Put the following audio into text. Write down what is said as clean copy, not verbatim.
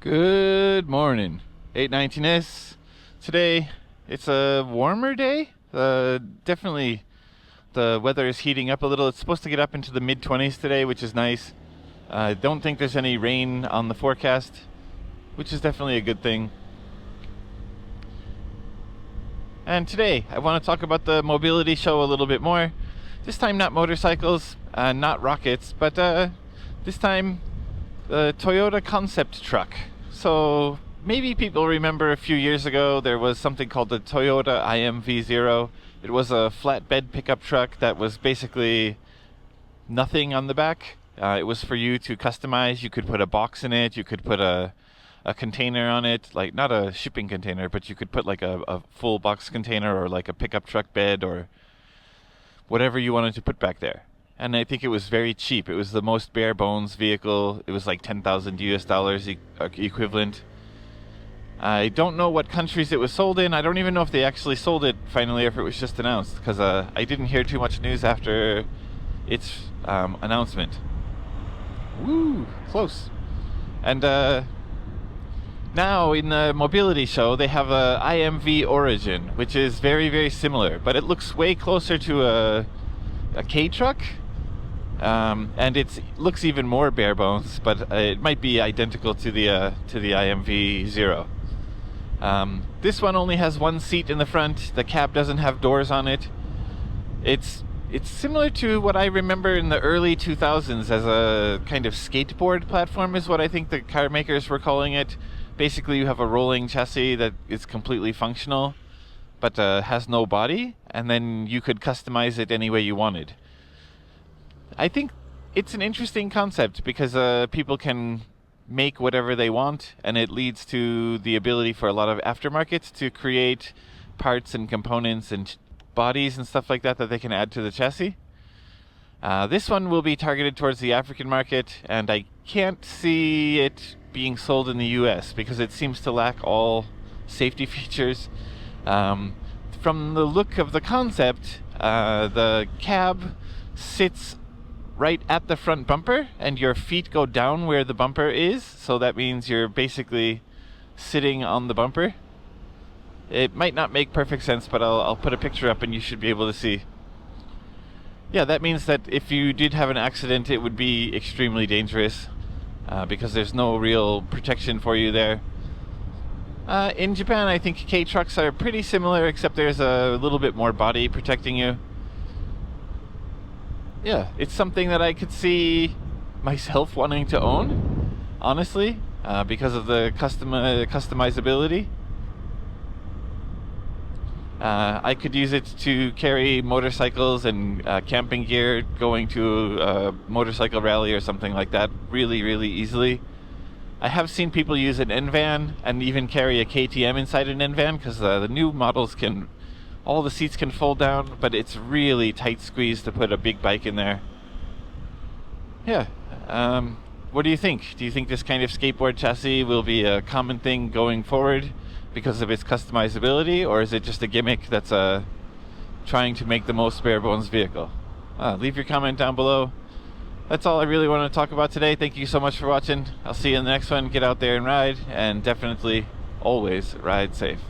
Good morning, 819S. Today, it's a warmer day. Definitely the weather is heating up a little. It's supposed to get up into the mid-20s today, which is nice. I don't think there's any rain on the forecast, which is definitely a good thing. And today, I want to talk about the mobility show a little bit more. This time, not motorcycles, not rockets, but this time, the Toyota concept truck. So maybe people remember a few years ago there was something called the Toyota IMV. It was a flatbed pickup truck that was basically nothing on the back. It was for you to customize. You could put a box in it. You could put a container on it, like not a shipping container, but you could put like a full box container or like a pickup truck bed or whatever you wanted to put back there. And I think it was very cheap. It was the most bare bones vehicle. It was like $10,000 equivalent. I don't know what countries it was sold in. I don't even know if they actually sold it finally, or if it was just announced, because I didn't hear too much news after its announcement. Woo, close. And now in the mobility show, they have a IMV Origin, which is very, very similar, but it looks way closer to a K truck. And it looks even more bare bones, but it might be identical to the IMV. This one only has one seat in the front. The cab doesn't have doors on it. It's similar to what I remember in the early 2000s as a kind of skateboard platform, is what I think the car makers were calling it. Basically, you have a rolling chassis that is completely functional, but has no body, and then you could customize it any way you wanted. I think it's an interesting concept because people can make whatever they want, and it leads to the ability for a lot of aftermarkets to create parts and components and bodies and stuff like that they can add to the chassis. This one will be targeted towards the African market, and I can't see it being sold in the US because it seems to lack all safety features. From the look of the concept, the cab sits right at the front bumper, and your feet go down where the bumper is, so that means you're basically sitting on the bumper. It might not make perfect sense, but I'll put a picture up and you should be able to see. Yeah, that means that if you did have an accident, it would be extremely dangerous because there's no real protection for you there. In Japan, I think K trucks are pretty similar, except there's a little bit more body protecting you. Yeah, it's something that I could see myself wanting to own, honestly, because of the customizability. I could use it to carry motorcycles and camping gear going to a motorcycle rally or something like that really, really easily. I have seen people use an N-van and even carry a KTM inside an N-van because the new models all the seats can fold down, but it's really tight squeeze to put a big bike in there. Yeah. What do you think? Do you think this kind of skateboard chassis will be a common thing going forward because of its customizability, or is it just a gimmick that's trying to make the most bare bones vehicle? Leave your comment down below. That's all I really want to talk about today. Thank you so much for watching. I'll see you in the next one. Get out there and ride, and definitely always ride safe.